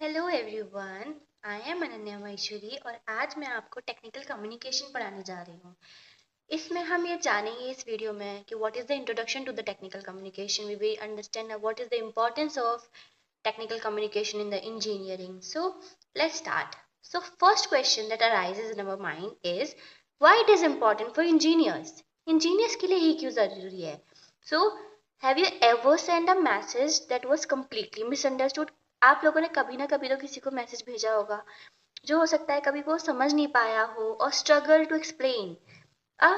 Hello everyone, I am Ananya Maheshwari और आज मैं आपको टेक्निकल कम्युनिकेशन पढ़ाने जा रही हूँ। इसमें हम ये जानेंगे इस वीडियो में कि what is the introduction to the technical communication. We will understand what is the importance of technical communication in the engineering. So let's start. So first question that arises in our mind is why it is important for engineers. Engineers के लिए ही क्यों जरूरी है? So have you ever sent a message that was completely misunderstood? आप लोगों ने कभी ना कभी तो किसी को मैसेज भेजा होगा जो हो सकता है कभी वो समझ नहीं पाया हो और struggle to explain a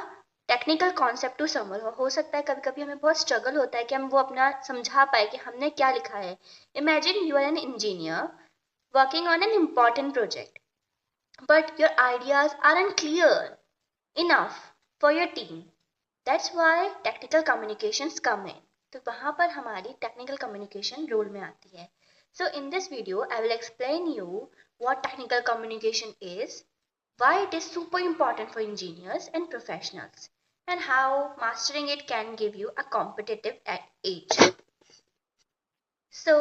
technical concept to समर हो सकता है कभी कभी हमें बहुत स्ट्रगल होता है कि हम वो अपना समझा पाए कि हमने क्या लिखा है। Imagine you are an engineer working on an important project but your ideas are unclear enough for your team. That's why technical communications come in. तो वहाँ पर हमारी technical communication रोल में आती है. So in this video, I will explain you what technical communication is, why it is super important for engineers and professionals, and how mastering it can give you a competitive edge. So,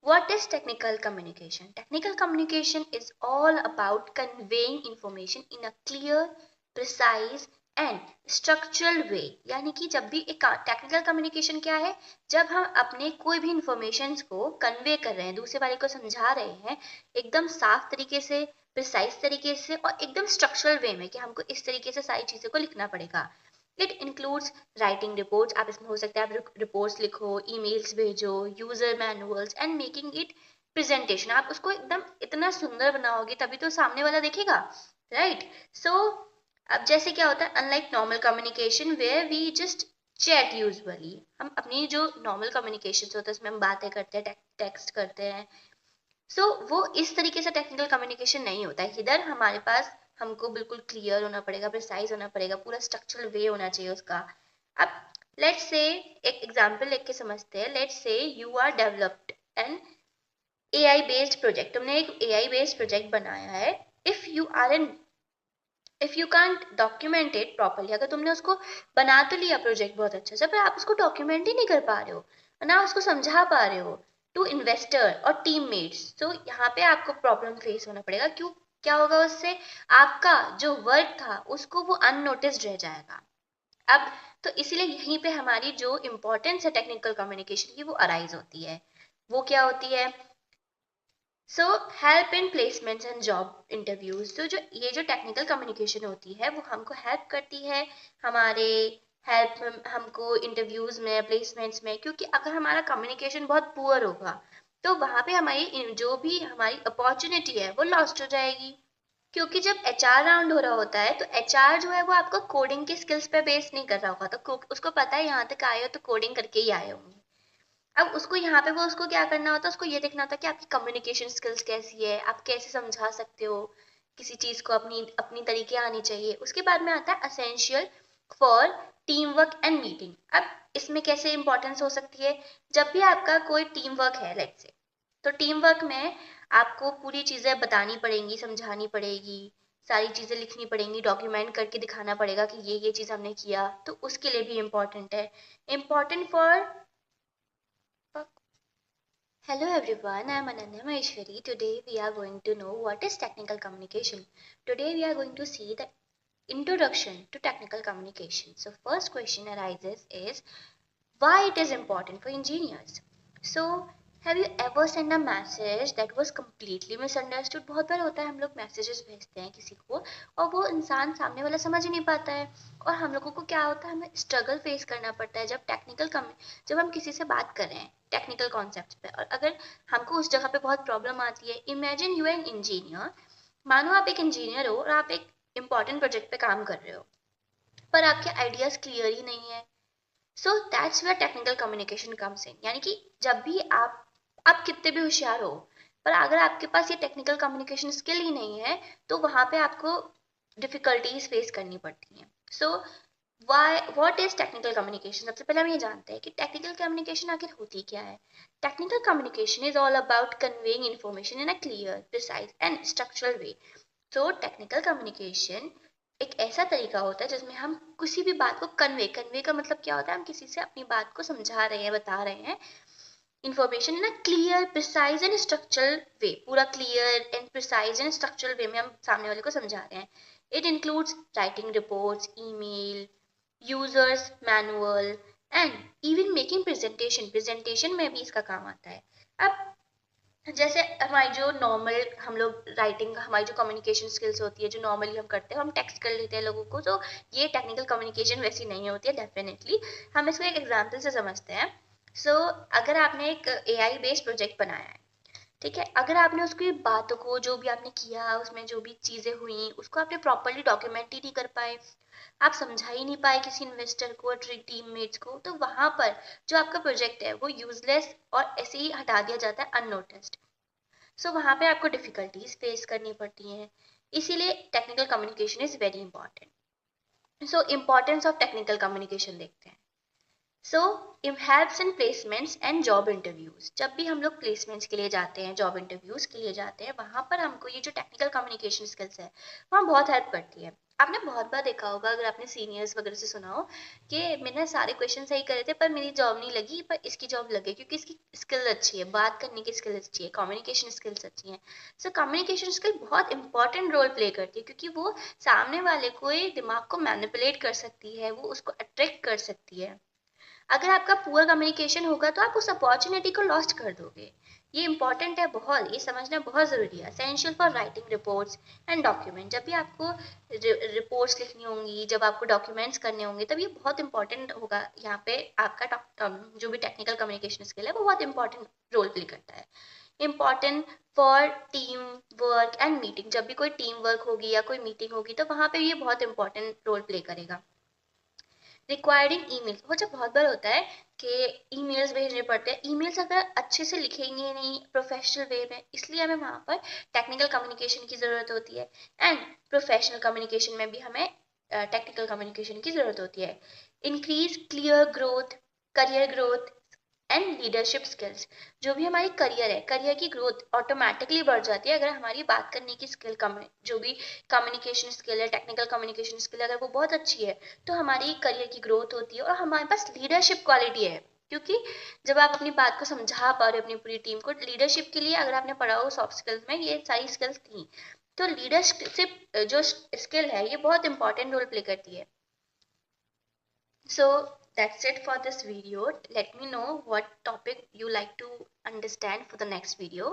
what is technical communication? Technical communication is all about conveying information in a clear, precise and structural way. यानी कि जब भी एक technical communication क्या है, जब हम अपने कोई भी इंफॉर्मेशन को कन्वे कर रहे हैं, दूसरे वाले को समझा रहे हैं एकदम साफ तरीके से, प्रिसाइज तरीके से और एकदम स्ट्रक्चरल वे में कि हमको इस तरीके से सारी चीज़ों को लिखना पड़ेगा। इट इंक्लूड्स राइटिंग रिपोर्ट्स, आप इसमें हो सकता है आप रिपोर्ट्स लिखो, ईमेल्स भेजो, user manuals and making it presentation. आप उसको एकदम इतना सुंदर बनाओगे तभी तो सामने वाला देखेगा, राइट? सो अब जैसे क्या होता है, unlike normal communication where we just chat usually, हम अपनी जो नॉर्मल कम्युनिकेशन होता है उसमें हम बातें करते हैं, टेक्स्ट करते हैं। सो वो इस तरीके से टेक्निकल कम्युनिकेशन नहीं होता है। इधर हमारे पास हमको बिल्कुल क्लियर होना पड़ेगा, प्रिसाइज होना पड़ेगा, पूरा स्ट्रक्चरल वे होना चाहिए उसका। अब लेट्स से एक एग्जांपल लेके समझते हैं। Let's say you are developed an AI based project, तुमने एक एआई बेस्ड प्रोजेक्ट बनाया है। If you are an if you can't document it properly, अगर तुमने उसको बना तो लिया प्रोजेक्ट बहुत अच्छे से, पर आप उसको डॉक्यूमेंट ही नहीं कर पा रहे हो, ना उसको समझा पा रहे हो टू इन्वेस्टर और टीममेट्स, तो यहाँ पे आपको प्रॉब्लम फेस होना पड़ेगा। क्यों? क्या होगा उससे? आपका जो वर्क था उसको वो अननोटिस्ड रह जाएगा। अब तो इसीलिए यहीं पे हमारी जो इम्पोर्टेंस है टेक्निकल कम्युनिकेशन की वो अराइज होती है। वो क्या होती है? So help in placements and job interviews. तो जो ये जो टेक्निकल कम्युनिकेशन होती है वो हमको हेल्प करती है, हमारे हेल्प हमको इंटरव्यूज में, प्लेसमेंट्स में। क्योंकि अगर हमारा कम्युनिकेशन बहुत पुअर होगा तो वहाँ पे हमारी जो भी हमारी अपॉर्चुनिटी है वो लॉस्ट हो जाएगी। क्योंकि जब एचआर राउंड हो रहा होता है तो एचआर जो है वो आपको कोडिंग के स्किल्स पे बेस नहीं कर रहा होगा, तो उसको पता है यहाँ तक आए हो तो कोडिंग करके ही आए होंगे। अब उसको यहाँ पे वो उसको क्या करना होता है, उसको ये देखना होता है कि आपकी कम्युनिकेशन स्किल्स कैसी है, आप कैसे समझा सकते हो किसी चीज को, अपनी अपनी तरीके आनी चाहिए। उसके बाद में आता है essential for team work and meeting. अब इसमें कैसे इंपॉर्टेंस हो सकती है? जब भी आपका कोई टीम वर्क है लेट्स से, तो टीम वर्क में आपको पूरी चीजें बतानी पड़ेंगी, समझानी पड़ेगी, सारी चीजें लिखनी पड़ेंगी, डॉक्यूमेंट करके दिखाना पड़ेगा कि ये चीज हमने किया, तो उसके लिए भी इम्पोर्टेंट है। Important for Hello everyone, I am Ananya Maheshwari. Today we are going to know what is technical communication. Today we are going to see the introduction to technical communication. So first question arises is why it is important for engineers. So have you ever sent a message that was completely misunderstood? बहुत बार होता है हम लोग messages भेजते हैं किसी को और वो इंसान सामने वाला समझ ही नहीं पाता है, और हम लोगों को क्या होता है, हमें स्ट्रगल फेस करना पड़ता है जब हम किसी से बात कर रहे हैं टेक्निकल कॉन्सेप्ट पे, और अगर हमको उस जगह पे बहुत प्रॉब्लम आती है। इमेजिन यू एन इंजीनियर, मानो आप एक इंजीनियर हो और आप एक इम्पॉर्टेंट प्रोजेक्ट पे काम कर रहे हो पर आपके आइडियाज क्लियर ही नहीं है। So that's where technical communication comes in. यानी कि जब भी आप कितने भी होशियार हो पर अगर आपके पास ये टेक्निकल कम्युनिकेशन स्किल ही नहीं है तो वहां पे आपको डिफिकल्टीज फेस करनी पड़ती हैं। So what is technical communication? सबसे पहले हम ये जानते हैं कि टेक्निकल कम्युनिकेशन आखिर होती क्या है। Technical communication is all about conveying information in a clear, precise and structural way. तो टेक्निकल कम्युनिकेशन एक ऐसा तरीका होता है जिसमें हम किसी भी बात को कन्वे का मतलब क्या होता है, हम किसी से अपनी बात को समझा रहे हैं, बता रहे हैं information in a clear precise and structural way, पूरा clear and precise and structural way में हम सामने वाले को समझा रहे हैं. It includes writing reports, email, users manual and even making presentation में भी इसका काम आता है. अब जैसे हमारी जो नॉर्मल हम लोग राइटिंग, हमारी जो कम्युनिकेशन स्किल्स होती है जो नॉर्मली हम करते हैं, हम टेक्स्ट कर लेते हैं लोगों को, तो ये टेक्निकल कम्युनिकेशन वैसी नहीं होती है डेफिनेटली. हम इसको एक एग्जांपल से समझते हैं. सो अगर आपने एक एआई बेस्ड प्रोजेक्ट बनाया है, ठीक है, अगर आपने उसकी बातों को, जो भी आपने किया उसमें जो भी चीजें हुई, उसको आपने प्रॉपरली डॉक्यूमेंट ही नहीं कर पाए, आप समझा ही नहीं पाए किसी इन्वेस्टर को, टीममेट्स को, तो वहां पर जो आपका प्रोजेक्ट है वो यूजलेस और ऐसे ही हटा दिया जाता है अननोटिस्ड. सो वहाँ पे आपको डिफिकल्टीज फेस करनी पड़ती हैं. इसीलिए technical communication is very important. So importance of technical communication देखते हैं. So helps in placements and job interviews. जब भी हम लोग प्लेसमेंट्स के लिए जाते हैं, जॉब इंटरव्यूज के लिए जाते हैं, वहां पर हमको ये जो टेक्निकल कम्युनिकेशन स्किल्स है वहाँ बहुत हेल्प करती है. आपने बहुत बार देखा होगा, अगर आपने सीनियर्स वगैरह से सुना हो कि मैंने सारे क्वेश्चन सही करे थे पर मेरी जॉब नहीं लगी, पर इसकी जॉब लग गई क्योंकि इसकी स्किल अच्छी है, बात करने की स्किल अच्छी है, कम्युनिकेशन स्किल्स अच्छी हैं. सो कम्युनिकेशन स्किल बहुत इंपॉर्टेंट रोल प्ले करती है क्योंकि वो सामने वाले को दिमाग को मैनिपुलेट कर सकती है, वो उसको अट्रैक्ट कर सकती है. अगर आपका पुअर कम्युनिकेशन होगा तो आप उस अपॉर्चुनिटी को लॉस्ट कर दोगे. ये इंपॉर्टेंट है बहुत, ये समझना बहुत जरूरी है. Essential for writing reports and document. जब भी आपको रिपोर्ट्स लिखनी होंगी, जब आपको डॉक्यूमेंट्स करने होंगे, तब ये बहुत इंपॉर्टेंट होगा. यहाँ पे आपका जो भी टेक्निकल कम्युनिकेशन स्किल है वो बहुत इंपॉर्टेंट रोल प्ले करता है. Important for team work and meeting. जब भी कोई टीम वर्क होगी या कोई मीटिंग होगी तो वहां पे ये बहुत इंपॉर्टेंट रोल प्ले करेगा. Requiring emails. वो जब बहुत बार होता है कि ईमेल्स भेजने पड़ते हैं, ईमेल्स अगर अच्छे से लिखेंगे नहीं प्रोफेशनल वे में, इसलिए हमें वहाँ पर टेक्निकल कम्युनिकेशन की ज़रूरत होती है. एंड प्रोफेशनल कम्युनिकेशन में भी हमें टेक्निकल कम्युनिकेशन की ज़रूरत होती है. Increase clear growth, career growth and leadership skills. जो भी हमारी करियर है, करियर की ग्रोथ ऑटोमेटिकली बढ़ जाती है अगर हमारी बात करने की स्किल कम, जो भी कम्युनिकेशन स्किल है, टेक्निकल कम्युनिकेशन स्किल अगर वो बहुत अच्छी है तो हमारी करियर की ग्रोथ होती है और हमारे पास लीडरशिप क्वालिटी है. क्योंकि जब आप अपनी बात को समझा पा रहे हो अपनी पूरी टीम को, लीडरशिप के लिए अगर आपने पढ़ा हो सॉफ्ट स्किल्स में ये सारी स्किल्स थी, तो लीडरशिप जो स्किल है ये बहुत इंपॉर्टेंट रोल प्ले करती है. So that's it for this video. Let me know what topic you like to understand for the next video.